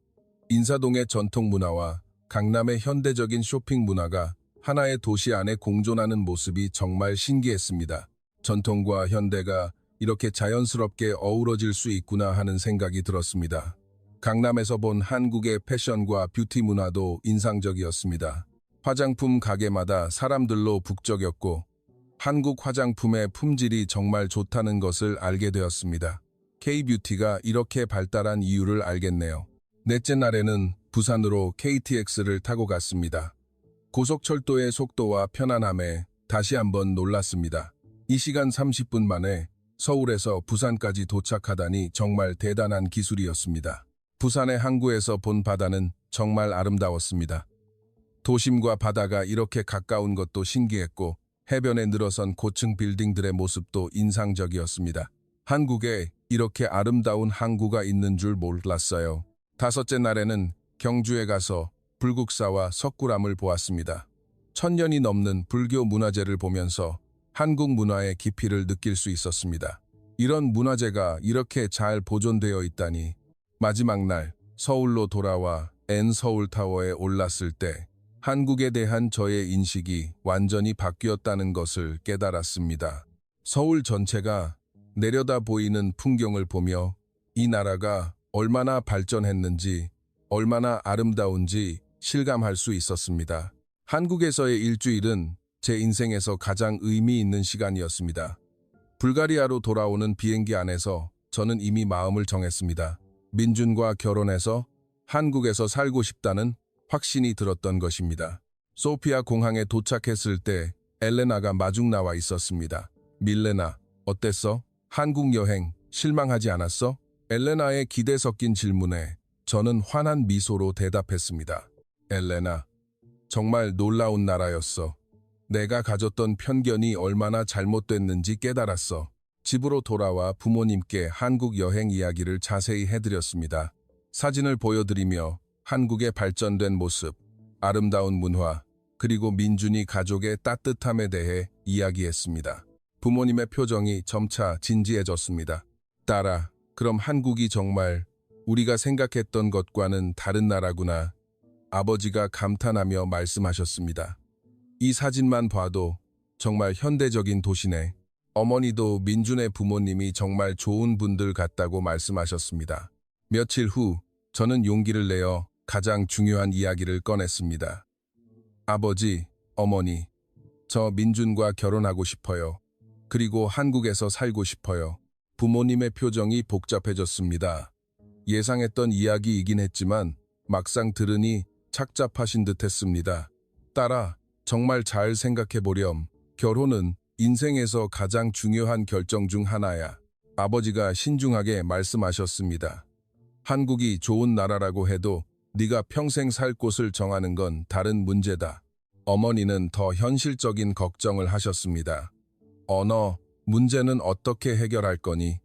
인사동의 전통 문화와 강남의 현대적인 쇼핑 문화가 하나의 도시 안에 공존하는 모습이 정말 신기했습니다. 전통과 현대가 이렇게 자연스럽게 어우러질 수 있구나 하는 생각이 들었습니다. 강남에서 본 한국의 패션과 뷰티 문화도 인상적이었습니다. 화장품 가게마다 사람들로 북적였고 한국 화장품의 품질이 정말 좋다는 것을 알게 되었습니다. K-뷰티가 이렇게 발달한 이유를 알겠네요. 넷째 날에는 부산으로 KTX를 타고 갔습니다. 고속철도의 속도와 편안함에 다시 한번 놀랐습니다. 2시간 30분 만에 서울에서 부산까지 도착하다니 정말 대단한 기술이었습니다. 부산의 항구에서 본 바다는 정말 아름다웠습니다. 도심과 바다가 이렇게 가까운 것도 신기했고 해변에 늘어선 고층 빌딩들의 모습도 인상적이었습니다. 한국에 이렇게 아름다운 항구가 있는 줄 몰랐어요. 다섯째 날에는 경주에 가서 불국사와 석굴암을 보았습니다. 1000년이 넘는 불교 문화재를 보면서 한국 문화의 깊이를 느낄 수 있었습니다. 이런 문화재가 이렇게 잘 보존되어 있다니. 마지막 날 서울로 돌아와 N 서울타워에 올랐을 때 한국에 대한 저의 인식이 완전히 바뀌었다는 것을 깨달았습니다. 서울 전체가 내려다 보이는 풍경을 보며 이 나라가 얼마나 발전했는지, 얼마나 아름다운지 실감할 수 있었습니다. 한국에서의 일주일은 제 인생에서 가장 의미 있는 시간이었습니다. 불가리아로 돌아오는 비행기 안에서 저는 이미 마음을 정했습니다. 민준과 결혼해서 한국에서 살고 싶다는 확신이 들었던 것입니다. 소피아 공항에 도착했을 때 엘레나가 마중 나와 있었습니다. 밀레나, 어땠어? 한국 여행 실망하지 않았어? 엘레나의 기대 섞인 질문에 저는 환한 미소로 대답했습니다. 엘레나, 정말 놀라운 나라였어. 내가 가졌던 편견이 얼마나 잘못됐는지 깨달았어. 집으로 돌아와 부모님께 한국 여행 이야기를 자세히 해드렸습니다. 사진을 보여드리며 한국의 발전된 모습, 아름다운 문화, 그리고 민준이 가족의 따뜻함에 대해 이야기했습니다. 부모님의 표정이 점차 진지해졌습니다. 딸아, 그럼 한국이 정말 우리가 생각했던 것과는 다른 나라구나. 아버지가 감탄하며 말씀하셨습니다. 이 사진만 봐도 정말 현대적인 도시네. 어머니도 민준의 부모님이 정말 좋은 분들 같다고 말씀하셨습니다. 며칠 후 저는 용기를 내어 가장 중요한 이야기를 꺼냈습니다. 아버지, 어머니, 저 민준과 결혼하고 싶어요. 그리고 한국에서 살고 싶어요. 부모님의 표정이 복잡해졌습니다. 예상했던 이야기이긴 했지만 막상 들으니 착잡하신 듯 했습니다. 딸아, 정말 잘 생각해보렴. 결혼은 인생에서 가장 중요한 결정 중 하나야. 아버지가 신중하게 말씀하셨습니다. 한국이 좋은 나라라고 해도 네가 평생 살 곳을 정하는 건 다른 문제다. 어머니는 더 현실적인 걱정을 하셨습니다. 언어, 문제는 어떻게 해결할 거니?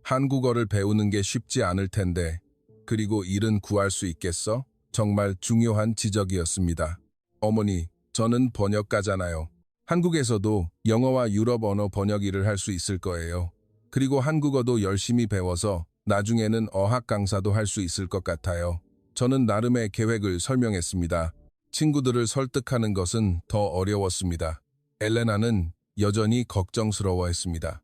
한국어를 배우는 게 쉽지 않을 텐데. 그리고 일은 구할 수 있겠어? 정말 중요한 지적이었습니다. 어머니, 저는 번역가잖아요. 한국에서도 영어와 유럽 언어 번역 일을 할 수 있을 거예요. 그리고 한국어도 열심히 배워서 나중에는 어학 강사도 할 수 있을 것 같아요. 저는 나름의 계획을 설명했습니다. 친구들을 설득하는 것은 더 어려웠습니다. 엘레나는 여전히 걱정스러워했습니다.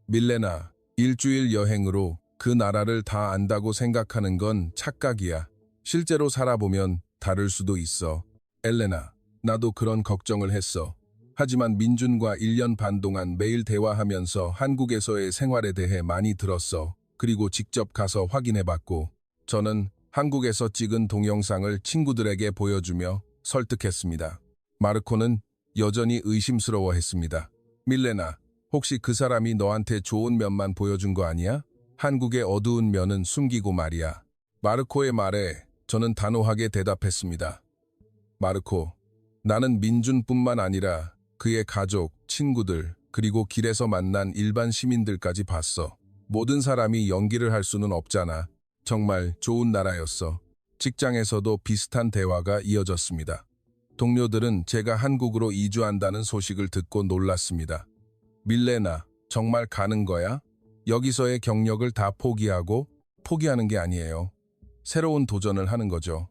밀레나, 일주일 여행으로 그 나라를 다 안다고 생각하는 건 착각이야. 실제로 살아보면 다를 수도 있어. 엘레나, 나도 그런 걱정을 했어. 하지만 민준과 1년 반 동안 매일 대화하면서 한국에서의 생활에 대해 많이 들었어. 그리고 직접 가서 확인해봤고, 저는 한국에서 찍은 동영상을 친구들에게 보여주며 설득했습니다. 마르코는 여전히 의심스러워했습니다. 밀레나, 혹시 그 사람이 너한테 좋은 면만 보여준 거 아니야? 한국의 어두운 면은 숨기고 말이야. 마르코의 말에 저는 단호하게 대답했습니다. 마르코, 나는 민준뿐만 아니라 그의 가족, 친구들, 그리고 길에서 만난 일반 시민들까지 봤어. 모든 사람이 연기를 할 수는 없잖아. 정말 좋은 나라였어. 직장에서도 비슷한 대화가 이어졌습니다. 동료들은 제가 한국으로 이주한다는 소식을 듣고 놀랐습니다. 밀레나, 정말 가는 거야? 여기서의 경력을 다 포기하고 포기하는 게 아니에요. 새로운 도전을 하는 거죠.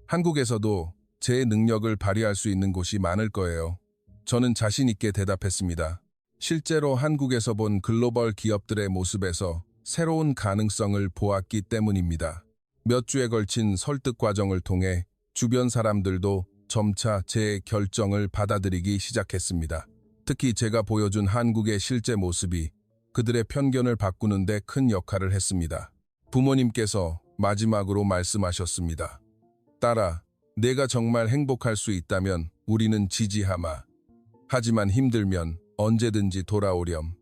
한국에서도 제 능력을 발휘할 수 있는 곳이 많을 거예요. 저는 자신 있게 대답했습니다. 실제로 한국에서 본 글로벌 기업들의 모습에서 새로운 가능성을 보았기 때문입니다. 몇 주에 걸친 설득 과정을 통해 주변 사람들도 점차 제 결정을 받아들이기 시작했습니다. 특히 제가 보여준 한국의 실제 모습이 그들의 편견을 바꾸는 데 큰 역할을 했습니다. 부모님께서 마지막으로 말씀하셨습니다. 딸아, 내가 정말 행복할 수 있다면 우리는 지지하마. 하지만 힘들면 언제든지 돌아오렴.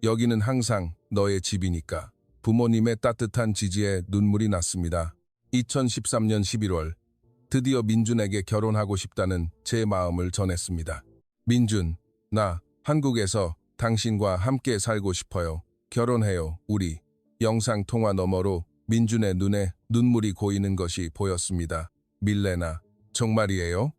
여기는 항상 너의 집이니까. 부모님의 따뜻한 지지에 눈물이 났습니다. 2013년 11월, 드디어 민준에게 결혼하고 싶다는 제 마음을 전했습니다. 민준, 나 한국에서 당신과 함께 살고 싶어요. 결혼해요, 우리. 영상 통화 너머로 민준의 눈에 눈물이 고이는 것이 보였습니다. 밀레나, 정말이에요?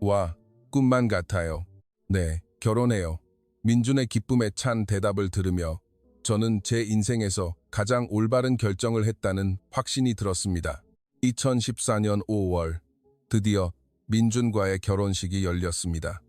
와, 꿈만 같아요. 네, 결혼해요. 민준의 기쁨에 찬 대답을 들으며 저는 제 인생에서 가장 올바른 결정을 했다는 확신이 들었습니다. 2014년 5월, 드디어 민준과의 결혼식이 열렸습니다.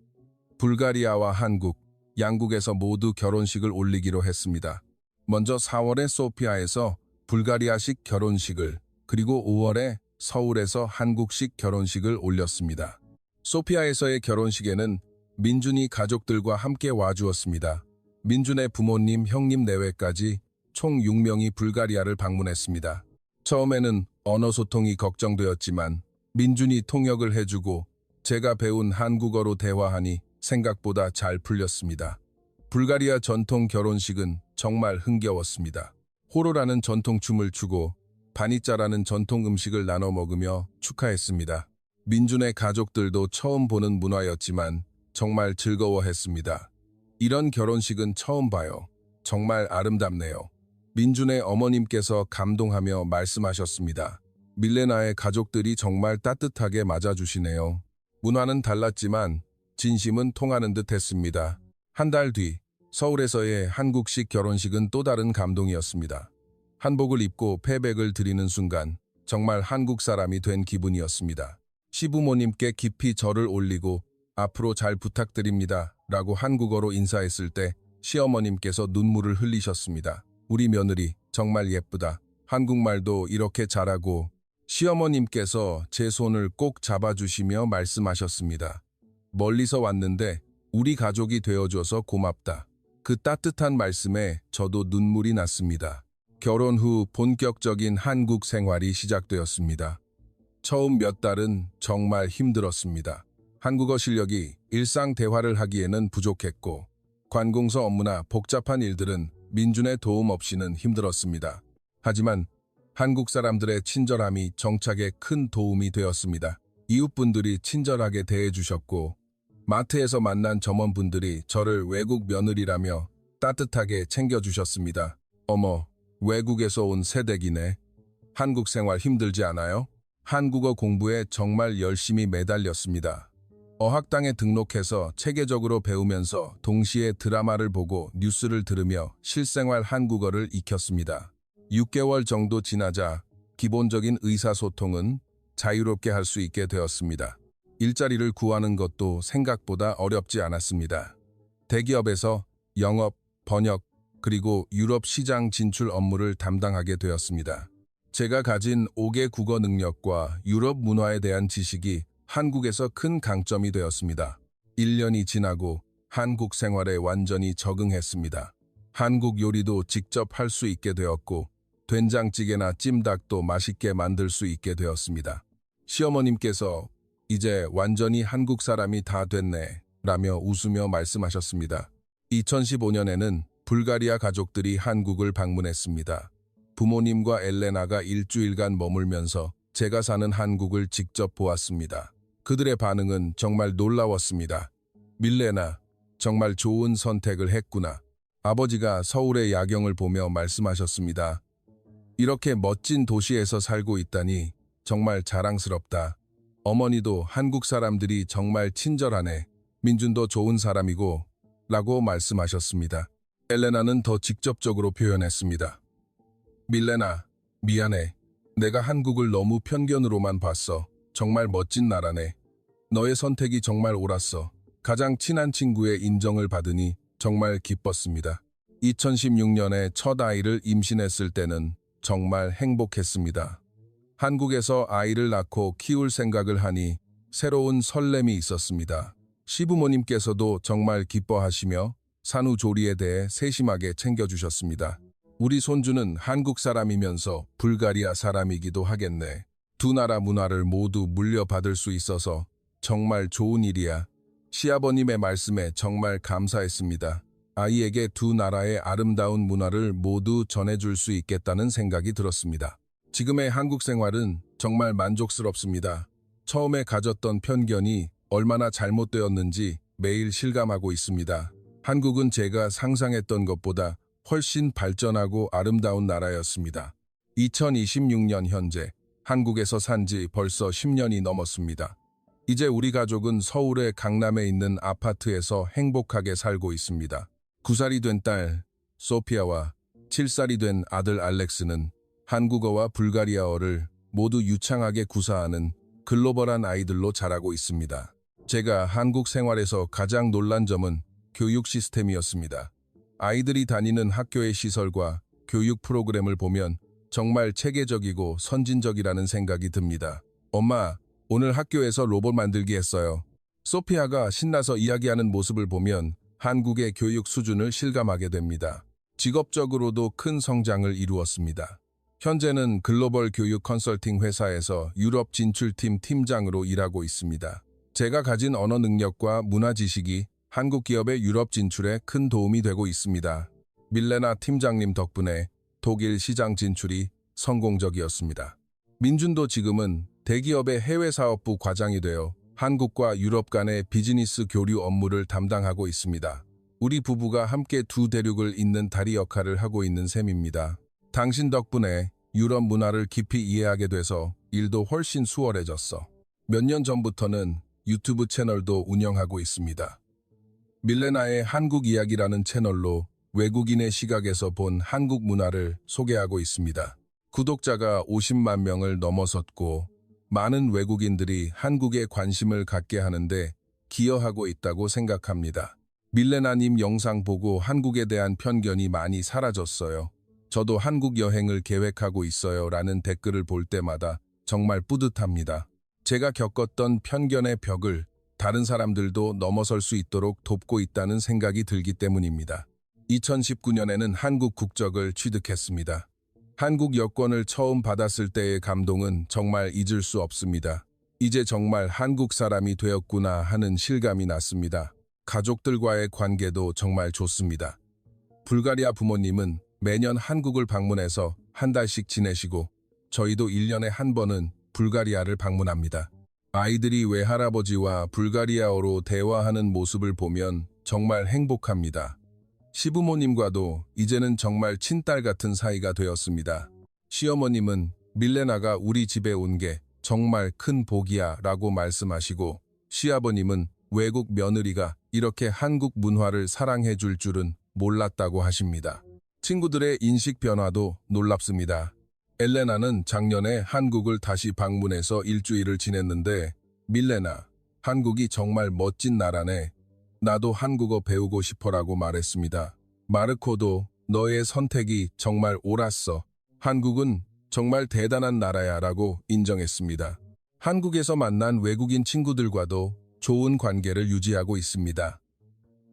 불가리아와 한국, 양국에서 모두 결혼식을 올리기로 했습니다. 먼저 4월에 소피아에서 불가리아식 결혼식을, 그리고 5월에 서울에서 한국식 결혼식을 올렸습니다. 소피아에서의 결혼식에는 민준이 가족들과 함께 와주었습니다. 민준의 부모님, 형님 내외까지 총 6명이 불가리아를 방문했습니다. 처음에는 언어 소통이 걱정되었지만 민준이 통역을 해주고 제가 배운 한국어로 대화하니 생각보다 잘 풀렸습니다. 불가리아 전통 결혼식은 정말 흥겨웠습니다. 호로라는 전통 춤을 추고 바니짜라는 전통 음식을 나눠 먹으며 축하했습니다. 민준의 가족들도 처음 보는 문화였지만 정말 즐거워했습니다. 이런 결혼식은 처음 봐요. 정말 아름답네요. 민준의 어머님께서 감동하며 말씀하셨습니다. 밀레나의 가족들이 정말 따뜻하게 맞아주시네요. 문화는 달랐지만 진심은 통하는 듯 했습니다. 한 달 뒤 서울에서의 한국식 결혼식은 또 다른 감동이었습니다. 한복을 입고 패백을 드리는 순간 정말 한국 사람이 된 기분이었습니다. 시부모님께 깊이 절을 올리고 앞으로 잘 부탁드립니다 라고 한국어로 인사했을 때 시어머님께서 눈물을 흘리셨습니다. 우리 며느리 정말 예쁘다. 한국말도 이렇게 잘하고. 시어머님께서 제 손을 꼭 잡아주시며 말씀하셨습니다. 멀리서 왔는데 우리 가족이 되어줘서 고맙다. 그 따뜻한 말씀에 저도 눈물이 났습니다. 결혼 후 본격적인 한국 생활이 시작되었습니다. 처음 몇 달은 정말 힘들었습니다. 한국어 실력이 일상 대화를 하기에는 부족했고 관공서 업무나 복잡한 일들은 민준의 도움 없이는 힘들었습니다. 하지만 한국 사람들의 친절함이 정착에 큰 도움이 되었습니다. 이웃분들이 친절하게 대해주셨고 마트에서 만난 점원분들이 저를 외국 며느리라며 따뜻하게 챙겨주셨습니다. 어머, 외국에서 온 새댁이네. 한국 생활 힘들지 않아요? 한국어 공부에 정말 열심히 매달렸습니다. 어학당에 등록해서 체계적으로 배우면서 동시에 드라마를 보고 뉴스를 들으며 실생활 한국어를 익혔습니다. 6개월 정도 지나자 기본적인 의사소통은 자유롭게 할 수 있게 되었습니다. 일자리를 구하는 것도 생각보다 어렵지 않았습니다. 대기업에서 영업, 번역, 그리고 유럽 시장 진출 업무를 담당하게 되었습니다. 제가 가진 5개 국어 능력과 유럽 문화에 대한 지식이 한국에서 큰 강점이 되었습니다. 1년이 지나고 한국 생활에 완전히 적응했습니다. 한국 요리도 직접 할 수 있게 되었고 된장찌개나 찜닭도 맛있게 만들 수 있게 되었습니다. 시어머님께서 이제 완전히 한국 사람이 다 됐네 라며 웃으며 말씀하셨습니다. 2015년에는 불가리아 가족들이 한국을 방문했습니다. 부모님과 엘레나가 일주일간 머물면서 제가 사는 한국을 직접 보았습니다. 그들의 반응은 정말 놀라웠습니다. 밀레나, 정말 좋은 선택을 했구나. 아버지가 서울의 야경을 보며 말씀하셨습니다. 이렇게 멋진 도시에서 살고 있다니 정말 자랑스럽다. 어머니도 한국 사람들이 정말 친절하네. 민준도 좋은 사람이고 라고 말씀하셨습니다. 엘레나는 더 직접적으로 표현했습니다. 밀레나, 미안해. 내가 한국을 너무 편견으로만 봤어. 정말 멋진 나라네. 너의 선택이 정말 옳았어. 가장 친한 친구의 인정을 받으니 정말 기뻤습니다. 2016년에 첫 아이를 임신했을 때는 정말 행복했습니다. 한국에서 아이를 낳고 키울 생각을 하니 새로운 설렘이 있었습니다. 시부모님께서도 정말 기뻐하시며 산후조리에 대해 세심하게 챙겨주셨습니다. 우리 손주는 한국 사람이면서 불가리아 사람이기도 하겠네. 두 나라 문화를 모두 물려받을 수 있어서 정말 좋은 일이야. 시아버님의 말씀에 정말 감사했습니다. 아이에게 두 나라의 아름다운 문화를 모두 전해줄 수 있겠다는 생각이 들었습니다. 지금의 한국 생활은 정말 만족스럽습니다. 처음에 가졌던 편견이 얼마나 잘못되었는지 매일 실감하고 있습니다. 한국은 제가 상상했던 것보다 훨씬 발전하고 아름다운 나라였습니다. 2026년 현재 한국에서 산 지 벌써 10년이 넘었습니다. 이제 우리 가족은 서울의 강남에 있는 아파트에서 행복하게 살고 있습니다. 9살이 된 딸 소피아와 7살이 된 아들 알렉스는 한국어와 불가리아어를 모두 유창하게 구사하는 글로벌한 아이들로 자라고 있습니다. 제가 한국 생활에서 가장 놀란 점은 교육 시스템이었습니다. 아이들이 다니는 학교의 시설과 교육 프로그램을 보면 정말 체계적이고 선진적이라는 생각이 듭니다. 엄마, 오늘 학교에서 로봇 만들기 했어요. 소피아가 신나서 이야기하는 모습을 보면 한국의 교육 수준을 실감하게 됩니다. 직업적으로도 큰 성장을 이루었습니다. 현재는 글로벌 교육 컨설팅 회사에서 유럽 진출팀 팀장으로 일하고 있습니다. 제가 가진 언어 능력과 문화 지식이 한국 기업의 유럽 진출에 큰 도움이 되고 있습니다. 밀레나 팀장님 덕분에 독일 시장 진출이 성공적이었습니다. 민준도 지금은 대기업의 해외사업부 과장이 되어 한국과 유럽 간의 비즈니스 교류 업무를 담당하고 있습니다. 우리 부부가 함께 두 대륙을 잇는 다리 역할을 하고 있는 셈입니다. 당신 덕분에 유럽 문화를 깊이 이해하게 돼서 일도 훨씬 수월해졌어. 몇 년 전부터는 유튜브 채널도 운영하고 있습니다. 밀레나의 한국 이야기라는 채널로 외국인의 시각에서 본 한국 문화를 소개하고 있습니다. 구독자가 50만 명을 넘어섰고 많은 외국인들이 한국에 관심을 갖게 하는데 기여하고 있다고 생각합니다. 밀레나님 영상 보고 한국에 대한 편견이 많이 사라졌어요. 저도 한국 여행을 계획하고 있어요 라는 댓글을 볼 때마다 정말 뿌듯합니다. 제가 겪었던 편견의 벽을 다른 사람들도 넘어설 수 있도록 돕고 있다는 생각이 들기 때문입니다. 2019년에는 한국 국적을 취득했습니다. 한국 여권을 처음 받았을 때의 감동은 정말 잊을 수 없습니다. 이제 정말 한국 사람이 되었구나 하는 실감이 났습니다. 가족들과의 관계도 정말 좋습니다. 불가리아 부모님은 매년 한국을 방문해서 한 달씩 지내시고 저희도 1년에 한 번은 불가리아를 방문합니다. 아이들이 외할아버지와 불가리아어로 대화하는 모습을 보면 정말 행복합니다. 시부모님과도 이제는 정말 친딸 같은 사이가 되었습니다. 시어머님은 밀레나가 우리 집에 온 게 정말 큰 복이야 라고 말씀하시고 시아버님은 외국 며느리가 이렇게 한국 문화를 사랑해 줄 줄은 몰랐다고 하십니다. 친구들의 인식 변화도 놀랍습니다. 엘레나는 작년에 한국을 다시 방문해서 일주일을 지냈는데 밀레나, 한국이 정말 멋진 나라네. 나도 한국어 배우고 싶어라고 말했습니다. 마르코도 너의 선택이 정말 옳았어. 한국은 정말 대단한 나라야 라고 인정했습니다. 한국에서 만난 외국인 친구들과도 좋은 관계를 유지하고 있습니다.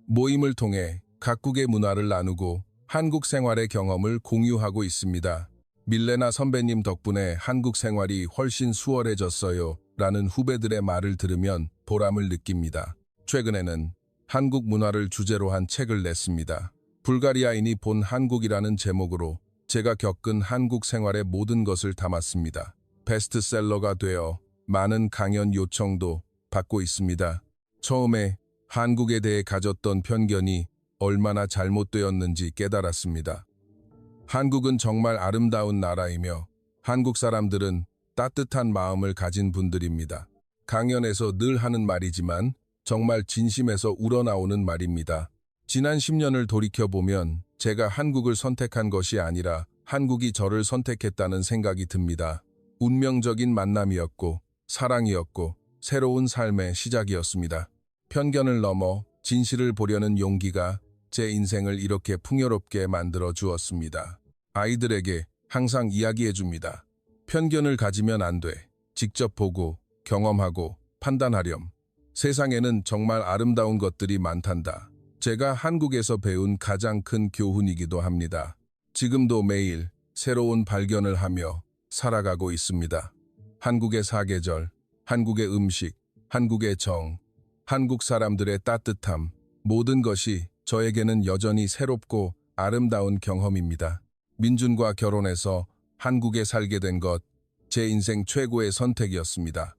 모임을 통해 각국의 문화를 나누고 한국 생활의 경험을 공유하고 있습니다. 밀레나 선배님 덕분에 한국 생활이 훨씬 수월해졌어요 라는 후배들의 말을 들으면 보람을 느낍니다. 최근에는 한국 문화를 주제로 한 책을 냈습니다. 불가리아인이 본 한국이라는 제목으로 제가 겪은 한국 생활의 모든 것을 담았습니다. 베스트셀러가 되어 많은 강연 요청도 받고 있습니다. 처음에 한국에 대해 가졌던 편견이 얼마나 잘못되었는지 깨달았습니다. 한국은 정말 아름다운 나라이며 한국 사람들은 따뜻한 마음을 가진 분들입니다. 강연에서 늘 하는 말이지만 정말 진심에서 우러나오는 말입니다. 지난 10년을 돌이켜보면 제가 한국을 선택한 것이 아니라 한국이 저를 선택했다는 생각이 듭니다. 운명적인 만남이었고 사랑이었고 새로운 삶의 시작이었습니다. 편견을 넘어 진실을 보려는 용기가 제 인생을 이렇게 풍요롭게 만들어 주었습니다. 아이들에게 항상 이야기해줍니다. 편견을 가지면 안 돼. 직접 보고 경험하고 판단하렴. 세상에는 정말 아름다운 것들이 많단다. 제가 한국에서 배운 가장 큰 교훈이기도 합니다. 지금도 매일 새로운 발견을 하며 살아가고 있습니다. 한국의 사계절, 한국의 음식, 한국의 정, 한국 사람들의 따뜻함, 모든 것이 저에게는 여전히 새롭고 아름다운 경험입니다. 민준과 결혼해서 한국에 살게 된 것, 제 인생 최고의 선택이었습니다.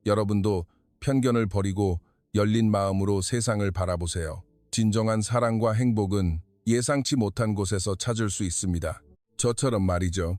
여러분도 편견을 버리고 열린 마음으로 세상을 바라보세요. 진정한 사랑과 행복은 예상치 못한 곳에서 찾을 수 있습니다. 저처럼 말이죠.